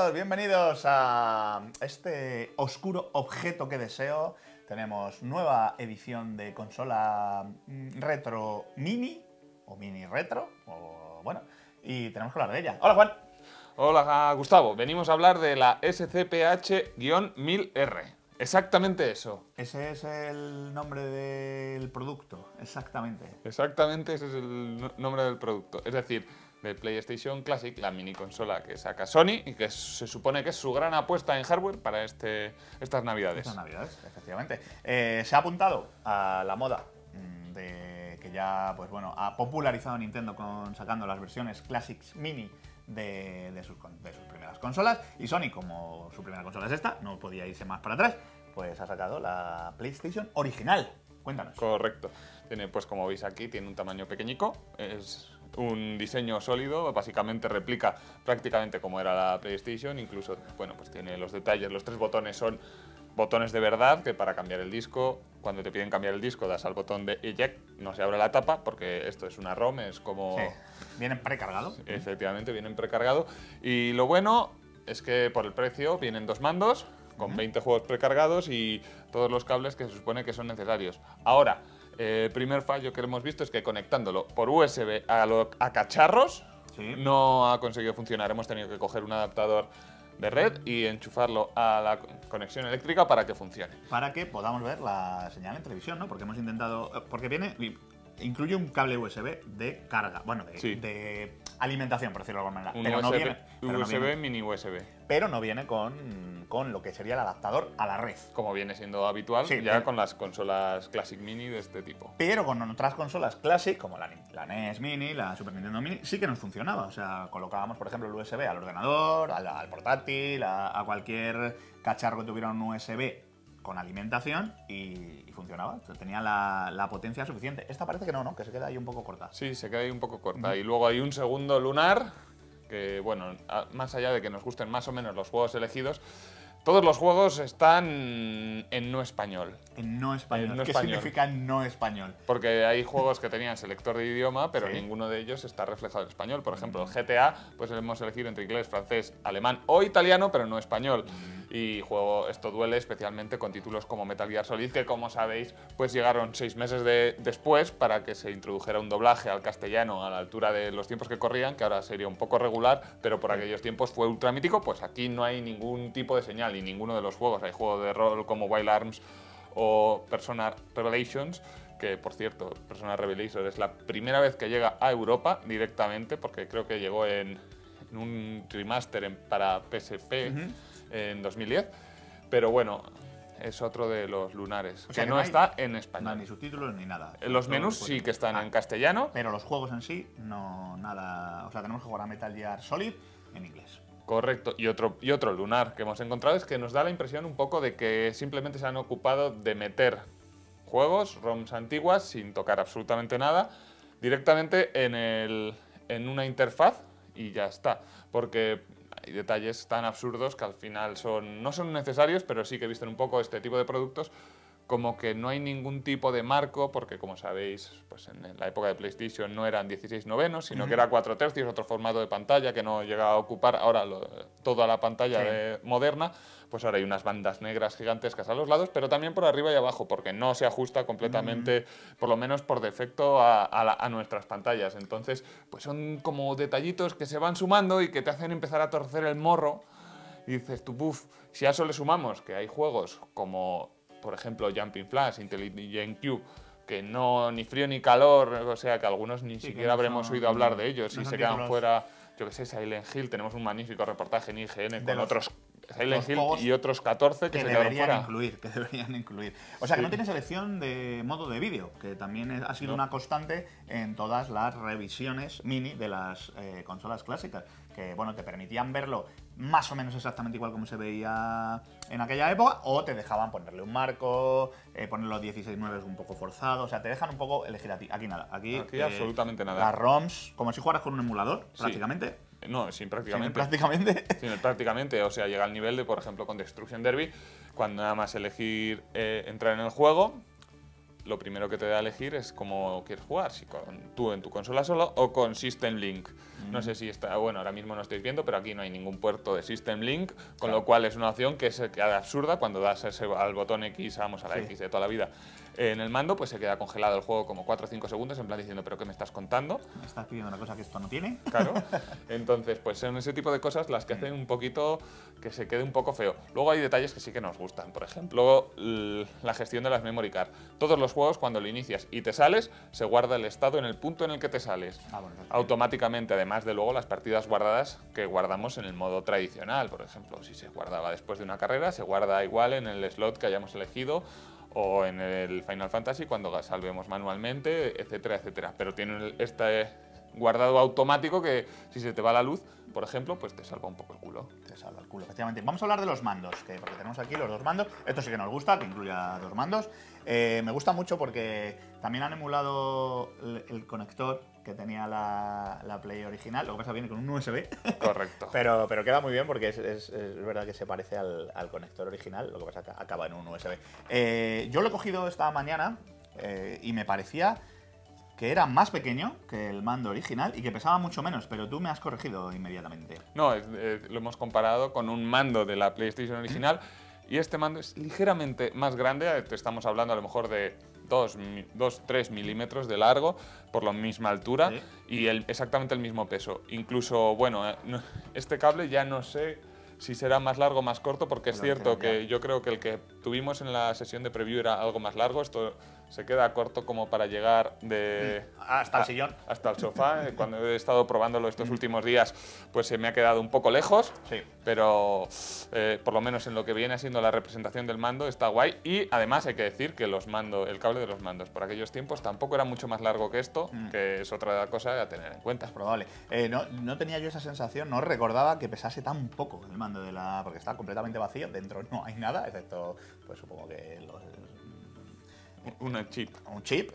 todos, bienvenidos a este oscuro objeto que deseo. Tenemos nueva edición de consola retro mini, o mini retro, o bueno, y tenemos que hablar de ella. Hola, Juan. Hola, Gustavo. Venimos a hablar de la SCPH-1000R. Exactamente eso. Ese es el nombre del producto, exactamente. Exactamente ese es el nombre del producto. Es decir, de PlayStation Classic, la mini consola que saca Sony y que se supone que es su gran apuesta en hardware para estas navidades. Estas navidades, efectivamente. Se ha apuntado a la moda de que ya, pues bueno, ha popularizado Nintendo sacando las versiones Classics Mini de sus primeras consolas. Y Sony, como su primera consola es esta, no podía irse más para atrás, pues ha sacado la PlayStation original. Cuéntanos. Correcto. Tiene, pues como veis aquí, tiene un tamaño pequeñico, es un diseño sólido, básicamente replica prácticamente como era la PlayStation, incluso, bueno, pues tiene los detalles, los 3 botones son botones de verdad, que para cambiar el disco, cuando te piden cambiar el disco, das al botón de eject, no se abre la tapa, porque esto es una ROM, es como... Sí. Vienen precargados. Efectivamente, vienen precargados. Y lo bueno es que por el precio vienen 2 mandos, con 20 juegos precargados y todos los cables que se supone que son necesarios. Ahora, primer fallo que hemos visto es que conectándolo por USB a cacharros, Sí. no ha conseguido funcionar. Hemos tenido que coger un adaptador de red y enchufarlo a la conexión eléctrica para que funcione. Para que podamos ver la señal en televisión, ¿no? Porque hemos intentado... Porque incluye un cable USB de carga, bueno, de alimentación, por decirlo de alguna manera. Un Pero USB, mini USB. Pero no viene con lo que sería el adaptador a la red. Como viene siendo habitual Sí, ya con las consolas Classic Mini de este tipo. Pero con otras consolas Classic, como la NES Mini, la Super Nintendo Mini, sí que nos funcionaba. O sea, colocábamos, por ejemplo, el USB al ordenador, al portátil, a cualquier cacharro que tuviera un USB con alimentación y funcionaba. O sea, tenía la potencia suficiente. Esta parece que no, que se queda ahí un poco corta. Sí, se queda ahí un poco corta. Y luego hay un segundo lunar, que bueno, más allá de que nos gusten más o menos los juegos elegidos, todos los juegos están en no español. En no español. En no ¿Qué español. significa no español? Porque hay juegos que tenían selector de idioma, pero Sí. ninguno de ellos está reflejado en español. Por ejemplo, el GTA, pues hemos elegido entre inglés, francés, alemán o italiano, pero no español. Y esto duele especialmente con títulos como Metal Gear Solid, que como sabéis, pues llegaron 6 meses después para que se introdujera un doblaje al castellano a la altura de los tiempos que corrían, que ahora sería un poco regular, pero por aquellos tiempos fue ultra mítico. Pues aquí no hay ningún tipo de señal, ni ninguno de los juegos. Hay juegos de rol como Wild Arms o Persona Revelations, que por cierto, Persona Revelations es la primera vez que llega a Europa directamente, porque creo que llegó en un remaster para PSP en 2010, pero bueno, es otro de los lunares, O sea, que no está en español. No hay ni subtítulos ni nada. Los menús sí que están en castellano. Pero los juegos en sí, no, nada. O sea, tenemos que jugar a Metal Gear Solid en inglés. Correcto, y otro lunar que hemos encontrado es que nos da la impresión un poco de que simplemente se han ocupado de meter juegos, ROMs antiguas, sin tocar absolutamente nada, directamente en una interfaz y ya está. Porque hay detalles tan absurdos que al final no son necesarios, pero sí que visten un poco este tipo de productos, como que no hay ningún tipo de marco, porque como sabéis, pues en la época de PlayStation no eran 16:9, sino que era 4/3, otro formato de pantalla que no llega a ocupar ahora toda la pantalla moderna. Pues ahora hay unas bandas negras gigantescas a los lados, pero también por arriba y abajo, porque no se ajusta completamente, por lo menos por defecto, a nuestras pantallas. Entonces, pues son como detallitos que se van sumando y que te hacen empezar a torcer el morro. Y dices tú, buf, si a eso le sumamos que hay juegos como, por ejemplo, Jumping Flash, Intelligent Qube, que no ni frío ni calor, o sea que algunos ni siquiera habremos oído hablar de ellos y se quedan fuera. Yo que sé, Silent Hill, tenemos un magnífico reportaje en IGN con otros Silent Hill y otros 14 que se quedaron fuera. Que deberían incluir. O sea, que no tiene selección de modo de vídeo, que también ha sido una constante en todas las revisiones mini de las consolas clásicas, que bueno, te permitían verlo más o menos exactamente igual como se veía en aquella época, o te dejaban ponerle un marco, poner los 16:9 un poco forzado, o sea, te dejan un poco elegir a ti. Aquí nada, aquí absolutamente nada. Las ROMs, como si jugaras con un emulador, prácticamente. No, sin prácticamente. Sin prácticamente. O sea, llega al nivel de, por ejemplo, con Destruction Derby, cuando nada más elegir entrar en el juego, lo primero que te da a elegir es cómo quieres jugar, si tú en tu consola solo o con System Link. No sé si está, bueno, ahora mismo no estáis viendo, pero aquí no hay ningún puerto de System Link, con lo cual es una opción que se queda absurda cuando das al botón X, vamos a la X de toda la vida. En el mando pues se queda congelado el juego como 4 o 5 segundos, en plan diciendo, ¿pero qué me estás contando? Me estás pidiendo una cosa que esto no tiene. Claro. Entonces, pues son ese tipo de cosas las que hacen un poquito que se quede un poco feo. Luego hay detalles que sí que nos gustan. Por ejemplo, la gestión de las memory card. Todos los juegos, cuando lo inicias y te sales, se guarda el estado en el punto en el que te sales. Bueno, Automáticamente, además de luego las partidas guardadas que guardamos en el modo tradicional. Por ejemplo, si se guardaba después de una carrera, se guarda igual en el slot que hayamos elegido, o en el Final Fantasy cuando salvemos manualmente, etcétera, etcétera. Pero tiene este guardado automático que si se te va la luz, por ejemplo, pues te salva un poco el culo. Te salva el culo, efectivamente. Vamos a hablar de los mandos, porque tenemos aquí los dos mandos. Esto sí que nos gusta, que incluya dos mandos. Me gusta mucho porque también han emulado el conector que tenía la Play original. Lo que pasa, viene con un USB. Correcto. pero queda muy bien porque es verdad que se parece al conector original. Lo que pasa es que acaba en un USB. Yo lo he cogido esta mañana y me parecía que era más pequeño que el mando original y que pesaba mucho menos, pero tú me has corregido inmediatamente. No, lo hemos comparado con un mando de la PlayStation original y este mando es ligeramente más grande. Estamos hablando a lo mejor de 2-3 milímetros de largo por la misma altura, ¿sí? Y exactamente el mismo peso. Incluso, bueno, este cable ya no sé si será más largo o más corto, porque es cierto que yo creo que el que tuvimos en la sesión de preview era algo más largo. Esto se queda corto como para llegar hasta el sillón. Hasta el sofá. Cuando he estado probándolo estos últimos días, pues se me ha quedado un poco lejos, sí. Pero por lo menos en lo que viene siendo la representación del mando está guay. Y además hay que decir que el cable de los mandos por aquellos tiempos tampoco era mucho más largo que esto, que es otra cosa a tener en cuenta. Es probable. No tenía yo esa sensación, no recordaba que pesase tan poco el mando porque está completamente vacío, dentro no hay nada, excepto, pues supongo que un chip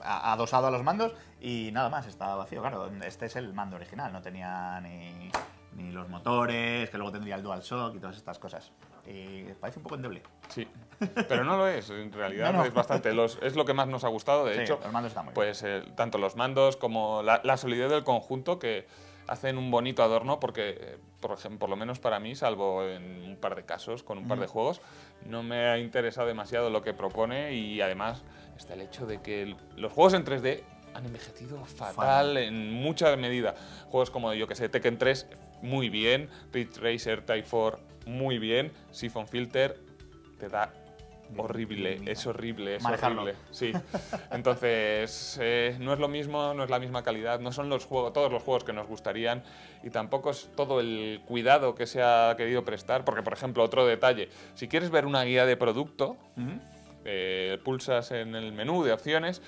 adosado a los mandos y nada más, está vacío. Claro, este es el mando original, no tenía ni los motores, que luego tendría el DualShock y todas estas cosas. Y parece un poco endeble. Sí, pero no lo es, en realidad no. Es bastante. Es lo que más nos ha gustado, de hecho. Los mandos están muy pues tanto los mandos como la solidez del conjunto, que hacen un bonito adorno, porque por lo menos para mí, salvo en un par de casos con un par de juegos, no me ha interesado demasiado lo que propone. Y además está el hecho de que los juegos en 3D han envejecido fatal en mucha medida. Juegos como, yo que sé, Tekken 3, muy bien, Ridge Racer Type 4, muy bien, Siphon Filter, te da horrible, es horrible, es manejarlo. Horrible. Sí. Entonces, no es lo mismo, no es la misma calidad, no son todos los juegos que nos gustarían, y tampoco es todo el cuidado que se ha querido prestar, porque, por ejemplo, otro detalle, si quieres ver una guía de producto, pulsas en el menú de opciones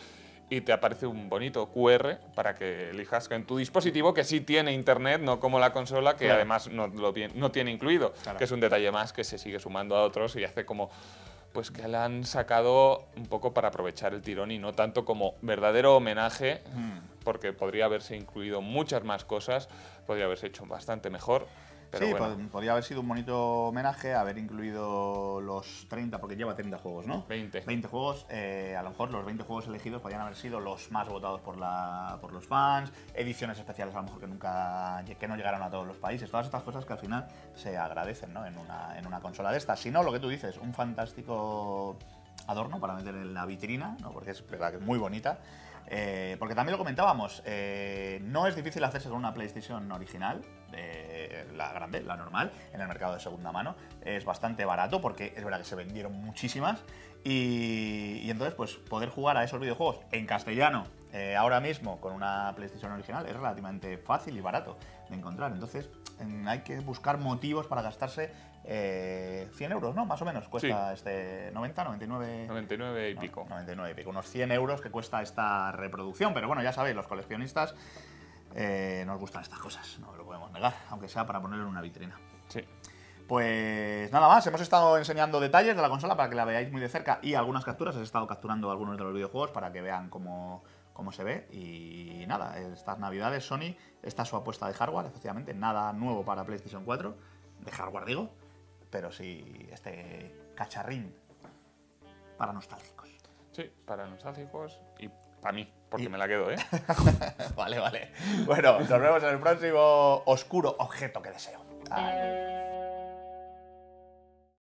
y te aparece un bonito QR para que elijas en tu dispositivo, que sí tiene internet, no como la consola, que además no tiene incluido, que es un detalle más que se sigue sumando a otros y hace como pues que la han sacado un poco para aprovechar el tirón y no tanto como verdadero homenaje, porque podría haberse incluido muchas más cosas, podría haberse hecho bastante mejor. Pero sí, bueno. podría haber sido un bonito homenaje, haber incluido los 30, porque lleva 30 juegos, ¿no? 20 juegos. A lo mejor los 20 juegos elegidos podrían haber sido los más votados por los fans, ediciones especiales a lo mejor que no llegaron a todos los países, todas estas cosas que al final se agradecen, ¿no? en una consola de estas. Si no, lo que tú dices, un fantástico adorno para meter en la vitrina, ¿no? Porque es verdad que es muy bonita. Porque también lo comentábamos, no es difícil hacerse con una PlayStation original, la grande, la normal, en el mercado de segunda mano. Es bastante barato porque es verdad que se vendieron muchísimas y entonces pues poder jugar a esos videojuegos en castellano ahora mismo con una PlayStation original es relativamente fácil y barato de encontrar. Entonces hay que buscar motivos para gastarse 100 euros, ¿no? Más o menos cuesta este 90, 99... 99 y pico. 99 y pico, unos 100 euros que cuesta esta reproducción. Pero bueno, ya sabéis, los coleccionistas nos gustan estas cosas, no lo podemos negar, aunque sea para ponerlo en una vitrina. Sí. Pues nada más, hemos estado enseñando detalles de la consola para que la veáis muy de cerca y algunas capturas. He estado capturando algunos de los videojuegos para que vean cómo se ve. Y nada, estas navidades Sony, esta es su apuesta de hardware, efectivamente, nada nuevo para PlayStation 4, de hardware digo, pero sí este cacharrín para nostálgicos. Sí, para nostálgicos y para mí, porque me la quedo, ¿eh? Vale, vale. Bueno, nos vemos en el próximo oscuro objeto que deseo. Adiós.